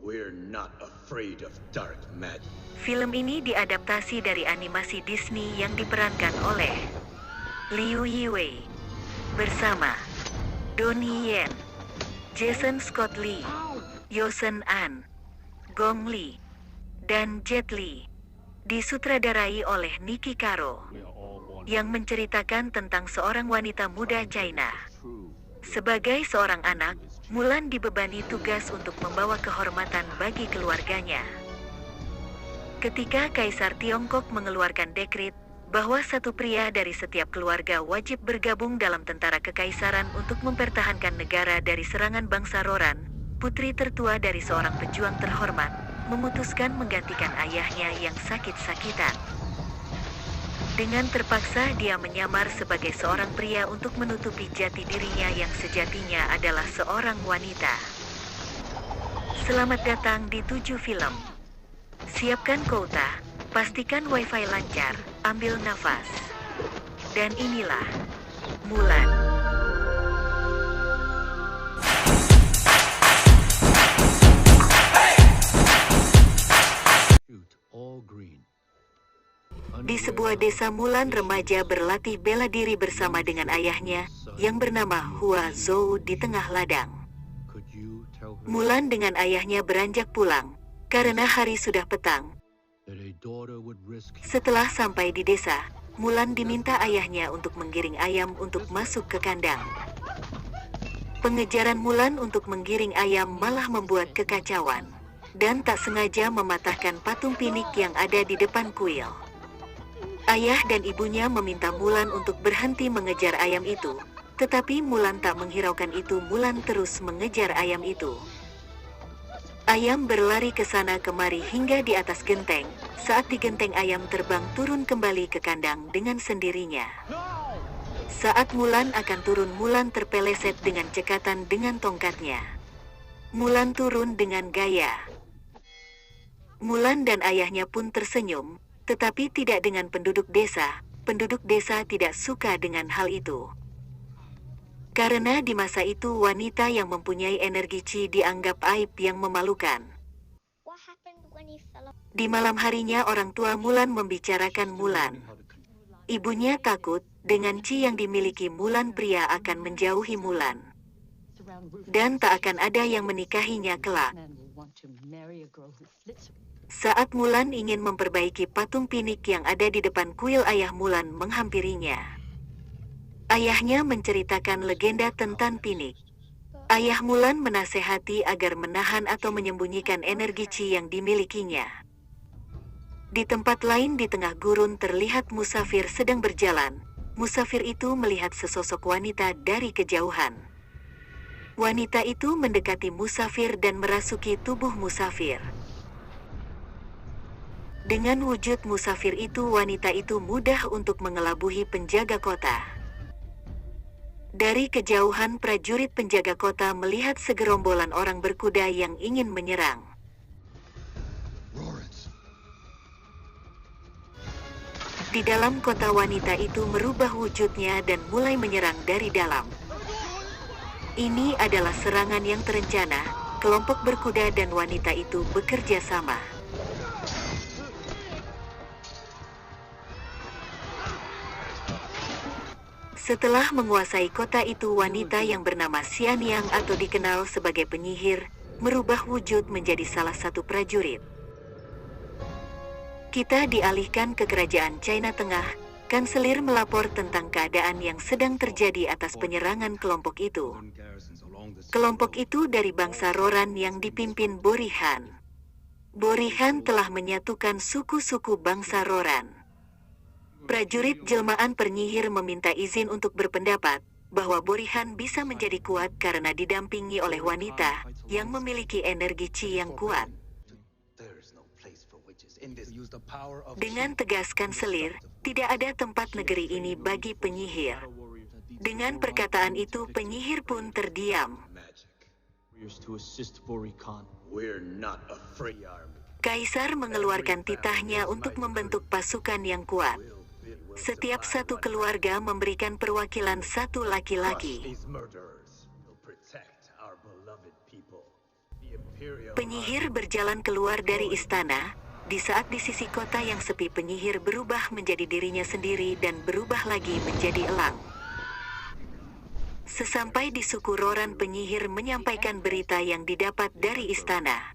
We're not afraid of dark magic. Film ini diadaptasi dari animasi Disney yang diperankan oleh Liu Yiwei bersama Donnie Yen, Jason Scott Lee, Yosen An, Gong Li, dan Jet Li. Disutradarai oleh Niki Caro, yang menceritakan tentang seorang wanita muda China. Sebagai seorang anak, Mulan dibebani tugas untuk membawa kehormatan bagi keluarganya. Ketika Kaisar Tiongkok mengeluarkan dekret bahwa satu pria dari setiap keluarga wajib bergabung dalam tentara kekaisaran untuk mempertahankan negara dari serangan bangsa Roran, putri tertua dari seorang pejuang terhormat memutuskan menggantikan ayahnya yang sakit-sakitan. Dengan terpaksa dia menyamar sebagai seorang pria untuk menutupi jati dirinya yang sejatinya adalah seorang wanita. Selamat datang di 7 film. Siapkan kuota, pastikan wifi lancar, ambil nafas. Dan inilah Mulan. Di sebuah desa, Mulan remaja berlatih bela diri bersama dengan ayahnya yang bernama Hua Zhou di tengah ladang. Mulan dengan ayahnya beranjak pulang karena hari sudah petang. Setelah sampai di desa, Mulan diminta ayahnya untuk menggiring ayam untuk masuk ke kandang. Pengejaran Mulan untuk menggiring ayam malah membuat kekacauan dan tak sengaja mematahkan patung pinik yang ada di depan kuil. Ayah dan ibunya meminta Mulan untuk berhenti mengejar ayam itu, tetapi Mulan tak menghiraukan itu. Mulan terus mengejar ayam itu. Ayam berlari ke sana kemari hingga di atas genteng. Saat di genteng, ayam terbang turun kembali ke kandang dengan sendirinya. Saat Mulan akan turun, Mulan terpeleset dengan cekatan dengan tongkatnya. Mulan turun dengan gaya. Mulan dan ayahnya pun tersenyum, tetapi tidak dengan penduduk desa. Penduduk desa tidak suka dengan hal itu. Karena di masa itu wanita yang mempunyai energi Qi dianggap aib yang memalukan. Di malam harinya orang tua Mulan membicarakan Mulan. Ibunya takut dengan Qi yang dimiliki Mulan, pria akan menjauhi Mulan. Dan tak akan ada yang menikahinya kelak. Saat Mulan ingin memperbaiki patung pinik yang ada di depan kuil, ayah Mulan menghampirinya. Ayahnya menceritakan legenda tentang pinik. Ayah Mulan menasehati agar menahan atau menyembunyikan energi Qi yang dimilikinya. Di tempat lain di tengah gurun terlihat musafir sedang berjalan. Musafir itu melihat sesosok wanita dari kejauhan. Wanita itu mendekati musafir dan merasuki tubuh musafir. Dengan wujud musafir itu, wanita itu mudah untuk mengelabuhi penjaga kota. Dari kejauhan, prajurit penjaga kota melihat segerombolan orang berkuda yang ingin menyerang. Di dalam kota, wanita itu merubah wujudnya dan mulai menyerang dari dalam. Ini adalah serangan yang terencana. Kelompok berkuda dan wanita itu bekerja sama. Setelah menguasai kota itu, wanita yang bernama Xianyang atau dikenal sebagai penyihir, merubah wujud menjadi salah satu prajurit. Kita dialihkan ke kerajaan China Tengah. Kanselir melapor tentang keadaan yang sedang terjadi atas penyerangan kelompok itu. Kelompok itu dari bangsa Roran yang dipimpin Borihan. Borihan telah menyatukan suku-suku bangsa Roran. Prajurit jelmaan penyihir meminta izin untuk berpendapat bahwa Borihan bisa menjadi kuat karena didampingi oleh wanita yang memiliki energi Qi yang kuat. Dengan tegas kanselir, tidak ada tempat negeri ini bagi penyihir. Dengan perkataan itu, penyihir pun terdiam. Kaisar mengeluarkan titahnya untuk membentuk pasukan yang kuat. Setiap satu keluarga memberikan perwakilan satu laki-laki. Penyihir berjalan keluar dari istana. Di saat di sisi kota yang sepi, penyihir berubah menjadi dirinya sendiri dan berubah lagi menjadi elang. Sesampai di suku Roran, penyihir menyampaikan berita yang didapat dari istana.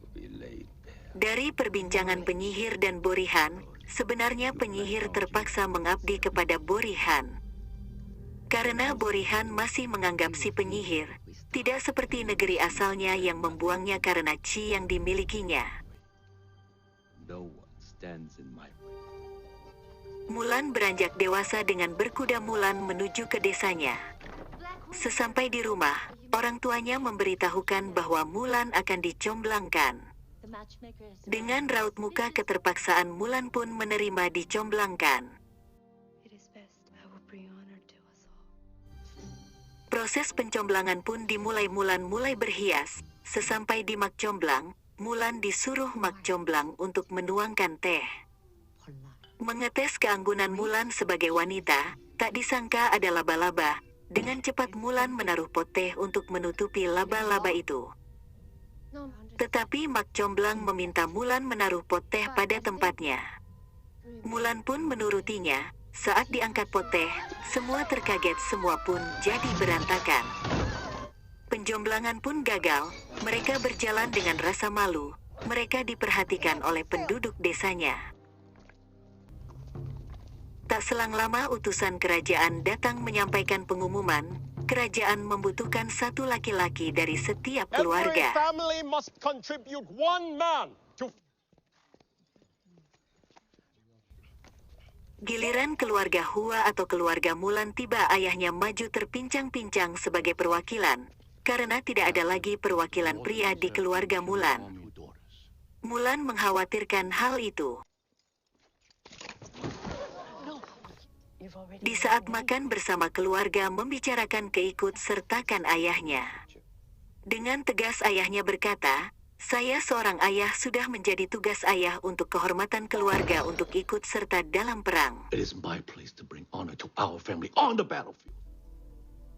Dari perbincangan penyihir dan Borihan, sebenarnya penyihir terpaksa mengabdi kepada Borihan. Karena Borihan masih menganggap si penyihir tidak seperti negeri asalnya yang membuangnya karena Qi yang dimilikinya. Mulan beranjak dewasa dengan berkuda. Mulan menuju ke desanya. Sesampai di rumah, orang tuanya memberitahukan bahwa Mulan akan dicomblangkan. Dengan raut muka keterpaksaan, Mulan pun menerima dicomblangkan. Proses pencomblangan pun dimulai. Mulan mulai berhias. Sesampai di mak comblang, Mulan disuruh mak comblang untuk menuangkan teh. Mengetes keanggunan Mulan sebagai wanita, tak disangka ada laba-laba. Dengan cepat Mulan menaruh pot teh untuk menutupi laba-laba itu. Tetapi mak comblang meminta Mulan menaruh pot teh pada tempatnya. Mulan pun menurutinya. Saat diangkat pot teh, semua terkaget, semua pun jadi berantakan. Penjomblangan pun gagal. Mereka berjalan dengan rasa malu. Mereka diperhatikan oleh penduduk desanya. Tak selang lama utusan kerajaan datang menyampaikan pengumuman, kerajaan membutuhkan satu laki-laki dari setiap keluarga. Giliran keluarga Hua atau keluarga Mulan tiba, ayahnya maju terpincang-pincang sebagai perwakilan, karena tidak ada lagi perwakilan pria di keluarga Mulan. Mulan mengkhawatirkan hal itu. Di saat makan bersama keluarga membicarakan keikut-sertakan ayahnya. Dengan tegas ayahnya berkata, "Saya seorang ayah, sudah menjadi tugas ayah untuk kehormatan keluarga untuk ikut serta dalam perang."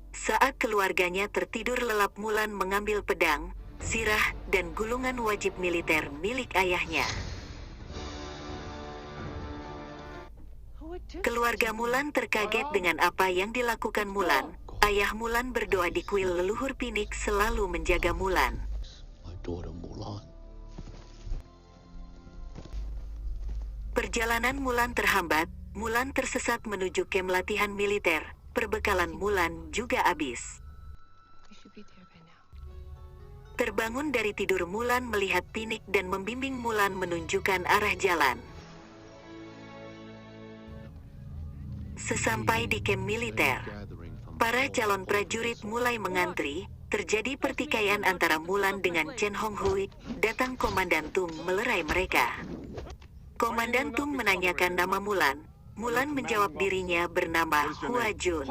Saat keluarganya tertidur lelap, Mulan mengambil pedang, sirah, dan gulungan wajib militer milik ayahnya. Keluarga Mulan terkaget dengan apa yang dilakukan Mulan. Ayah Mulan berdoa di kuil leluhur Pinik selalu menjaga Mulan. Perjalanan Mulan terhambat. Mulan tersesat menuju kem latihan militer. Perbekalan Mulan juga habis. Terbangun dari tidur, Mulan melihat Pinik dan membimbing Mulan menunjukkan arah jalan. Sesampai di kem militer, para calon prajurit mulai mengantri. Terjadi pertikaian antara Mulan dengan Chen Honghui. Datang Komandan Tung melerai mereka. Komandan Tung menanyakan nama Mulan. Mulan menjawab dirinya bernama Hua Jun.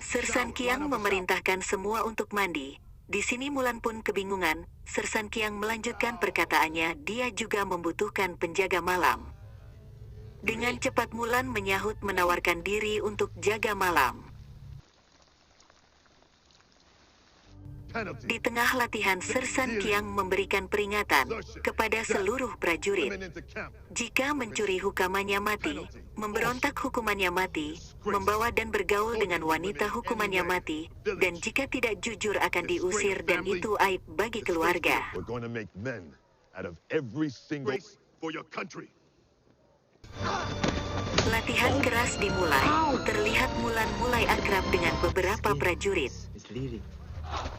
Sersan Qiang memerintahkan semua untuk mandi. Di sini Mulan pun kebingungan. Sersan Qiang melanjutkan perkataannya, dia juga membutuhkan penjaga malam. Dengan cepat Mulan menyahut menawarkan diri untuk jaga malam. Di tengah latihan, Sersan Qiang memberikan peringatan kepada seluruh prajurit. Jika mencuri hukumannya mati, memberontak hukumannya mati, membawa dan bergaul dengan wanita hukumannya mati, dan jika tidak jujur akan diusir, dan itu aib bagi keluarga. Latihan keras dimulai. Terlihat Mulan mulai akrab dengan beberapa prajurit.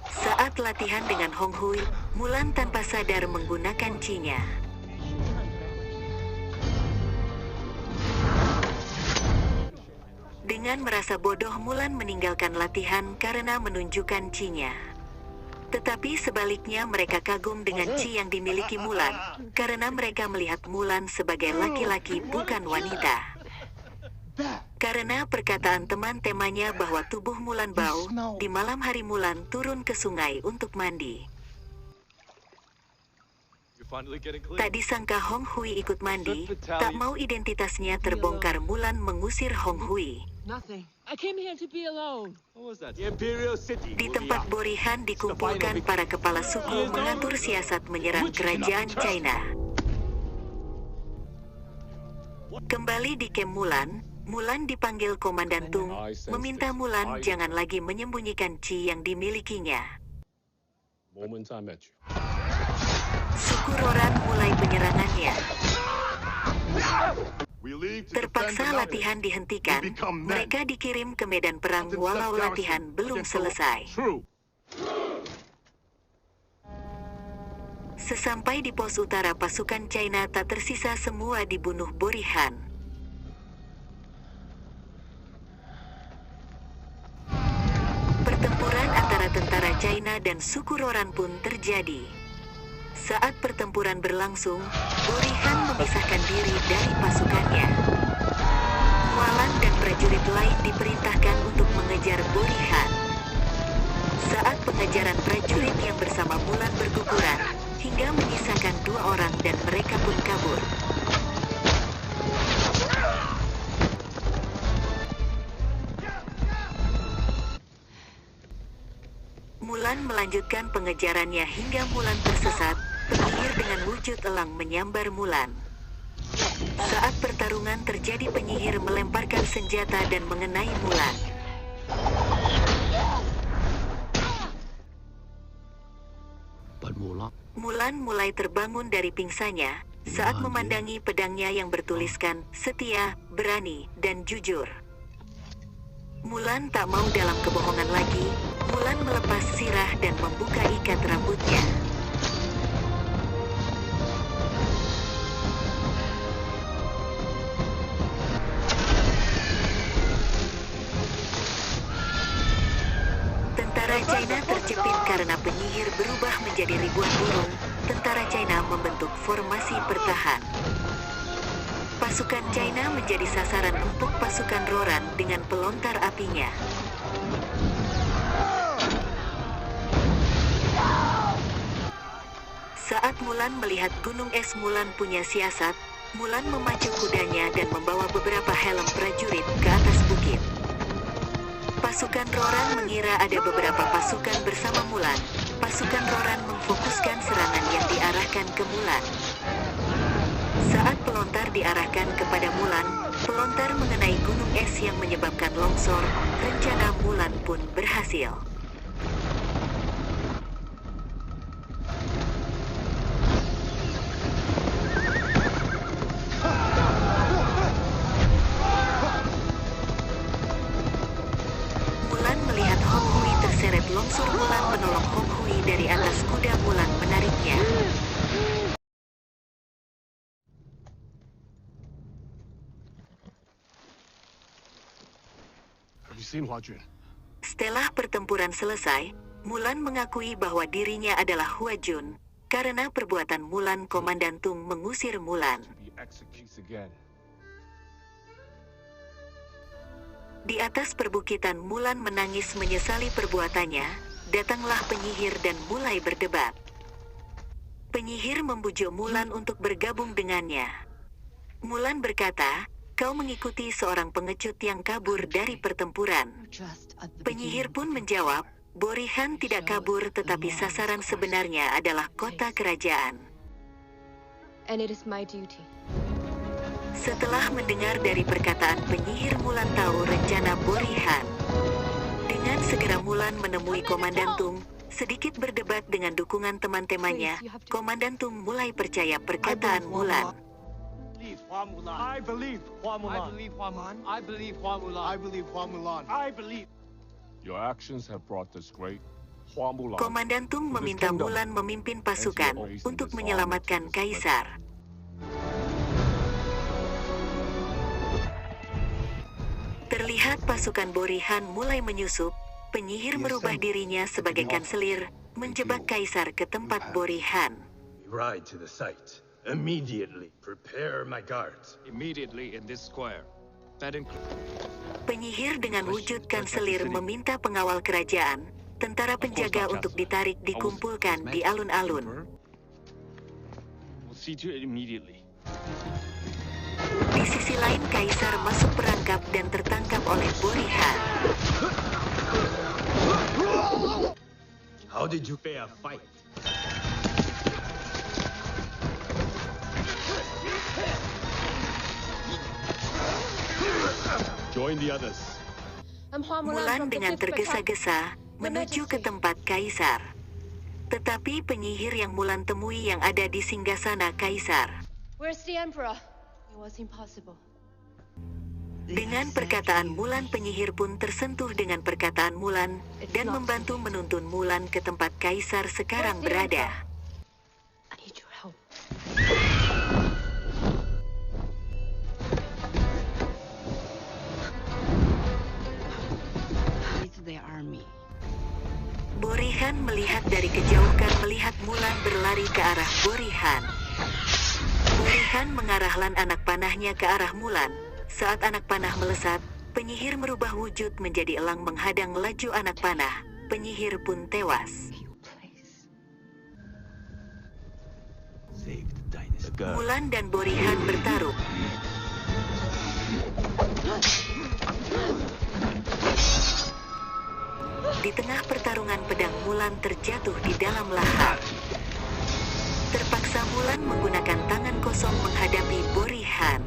Saat latihan dengan Honghui, Mulan tanpa sadar menggunakan Qi-nya. Dengan merasa bodoh, Mulan meninggalkan latihan karena menunjukkan Qi-nya. Tetapi sebaliknya mereka kagum dengan Qi yang dimiliki Mulan, karena mereka melihat Mulan sebagai laki-laki bukan wanita. Karena perkataan teman-temannya bahwa tubuh Mulan bau, di malam hari Mulan turun ke sungai untuk mandi. Tak disangka Honghui ikut mandi, tak mau identitasnya terbongkar, Mulan mengusir Honghui. Nothing. I came here to be alone. What was that? The Imperial City. Di tempat Borihan dikumpulkan para kepala suku mengatur siasat menyerang kerajaan China. Kembali di kem Mulan, Mulan dipanggil Komandan Tung, meminta Mulan jangan lagi menyembunyikan Qi yang dimilikinya. Suku Roran mulai penyerangannya. Terpaksa latihan dihentikan, mereka dikirim ke medan perang walau latihan belum selesai. Sesampai di pos utara pasukan China tak tersisa semua dibunuh Borihan. Pertempuran antara tentara China dan suku Roran pun terjadi. Saat pertempuran berlangsung, Borihan memisahkan diri dari pasukannya. Mualan dan prajurit lain diperintahkan untuk mengejar Borihan. Saat pengejaran prajurit yang bersama Mulan berguguran, hingga menyisakan 2 orang dan mereka pun kabur. Mulan melanjutkan pengejarannya hingga Mulan tersesat, penyihir dengan wujud elang menyambar Mulan. Saat pertarungan terjadi, penyihir melemparkan senjata dan mengenai Mulan. Mulan mulai terbangun dari pingsannya saat memandangi pedangnya yang bertuliskan setia, berani, dan jujur. Mulan tak mau dalam kebohongan lagi. Mulan melepas sirah dan membuka ikat rambutnya. Tentara China terjepit karena penyihir berubah menjadi ribuan burung. Tentara China membentuk formasi bertahan. Pasukan China menjadi sasaran empuk pasukan Roran dengan pelontar apinya. Saat Mulan melihat gunung es, Mulan punya siasat. Mulan memacu kudanya dan membawa beberapa helm prajurit ke atas bukit. Pasukan Roran mengira ada beberapa pasukan bersama Mulan. Pasukan Roran memfokuskan serangan yang diarahkan ke Mulan. Saat pelontar diarahkan kepada Mulan, pelontar mengenai gunung es yang menyebabkan longsor. Rencana Mulan pun berhasil. Mulan melihat Hong Hui terseret longsor. Mulan menolong Hong Hui dari atas kuda. Mulan menariknya. Setelah pertempuran selesai, Mulan mengakui bahwa dirinya adalah Hua Jun. Karena perbuatan Mulan, Komandan Tung mengusir Mulan. Di atas perbukitan, Mulan menangis menyesali perbuatannya. Datanglah penyihir dan mulai berdebat. Penyihir membujuk Mulan untuk bergabung dengannya. Mulan berkata, "Kau mengikuti seorang pengecut yang kabur dari pertempuran." Penyihir pun menjawab, "Borihan tidak kabur, tetapi sasaran sebenarnya adalah kota kerajaan." And it is my duty. Setelah mendengar dari perkataan penyihir, Mulan tahu rencana Borihan. Dengan segera Mulan menemui Komandan Tung. Sedikit berdebat dengan dukungan teman-temannya, Komandan Tung mulai percaya perkataan Mulan. I believe Hua Mulan. I believe Hua Mulan. I believe Hua Mulan. I believe Hua Mulan. I believe. Your actions have brought us great Hua Mulan. Komandan Tung meminta Mulan memimpin pasukan untuk menyelamatkan Kaisar. Terlihat pasukan Borihan mulai menyusup. Penyihir merubah dirinya sebagai kanselir, menjebak Kaisar ke tempat Borihan. Ride to the site. Immediately. Prepare my guards. Immediately in this square. That includes. Penyihir dengan wujud kanselir meminta pengawal kerajaan, tentara penjaga untuk ditarik dikumpulkan di alun-alun. We'll see to it immediately. Di sisi lain, Kaisar masuk perangkap dan tertangkap oleh Borihan. How did you pay a fight? Join the others. I'm Hua Mulan Mulan from the dengan 5th Battalion. tergesa-gesa menuju ke tempat Kaisar. Tetapi penyihir yang Mulan temui yang ada di singgasana Kaisar. Where's the Emperor? It was impossible. Dengan perkataan Mulan, penyihir pun tersentuh dengan perkataan Mulan dan membantu menuntun Mulan ke tempat Kaisar sekarang berada. I need your help. It's their army. Borihan melihat dari kejauhan melihat Mulan berlari ke arah Borihan. Borihan mengarahkan anak panahnya ke arah Mulan. Saat anak panah melesat, penyihir merubah wujud menjadi elang menghadang laju anak panah. Penyihir pun tewas. Save the dynasty. Mulan dan Borihan bertarung. Di tengah pertarungan, pedang Mulan terjatuh di dalam lahar. Terpaksa Mulan menggunakan tangan kosong menghadapi Borihan.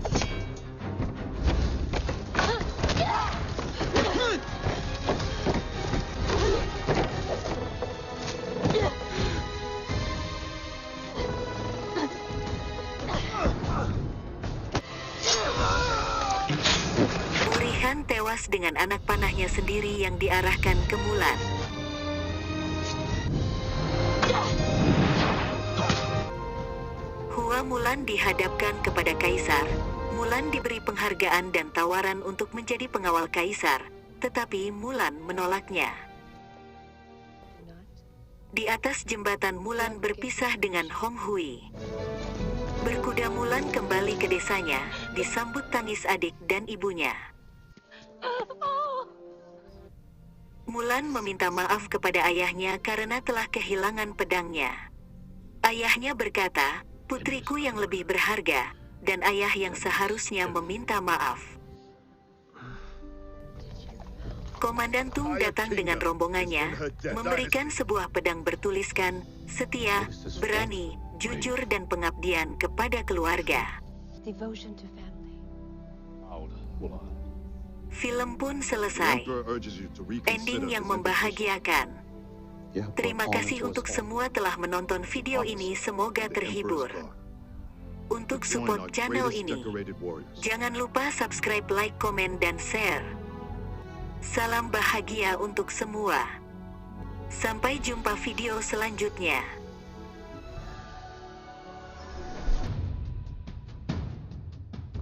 Borihan tewas dengan anak panahnya sendiri yang diarahkan ke Mulan. Hua Mulan dihadapkan kepada Kaisar. Mulan diberi penghargaan dan tawaran untuk menjadi pengawal Kaisar, tetapi Mulan menolaknya. Di atas jembatan, Mulan berpisah dengan Hong Hui. Berkuda, Mulan kembali ke desanya, disambut tangis adik dan ibunya. Mulan meminta maaf kepada ayahnya karena telah kehilangan pedangnya. Ayahnya berkata, "Putriku yang lebih berharga," dan ayah yang seharusnya meminta maaf. Komandan Tung datang dengan rombongannya, memberikan sebuah pedang bertuliskan, "Setia, berani, jujur dan pengabdian kepada keluarga." Devotion to family. Mulan. Film pun selesai. Ending yang membahagiakan. Terima kasih untuk semua telah menonton video ini, semoga terhibur. Untuk support channel ini, jangan lupa subscribe, like, komen, dan share. Salam bahagia untuk semua. Sampai jumpa video selanjutnya.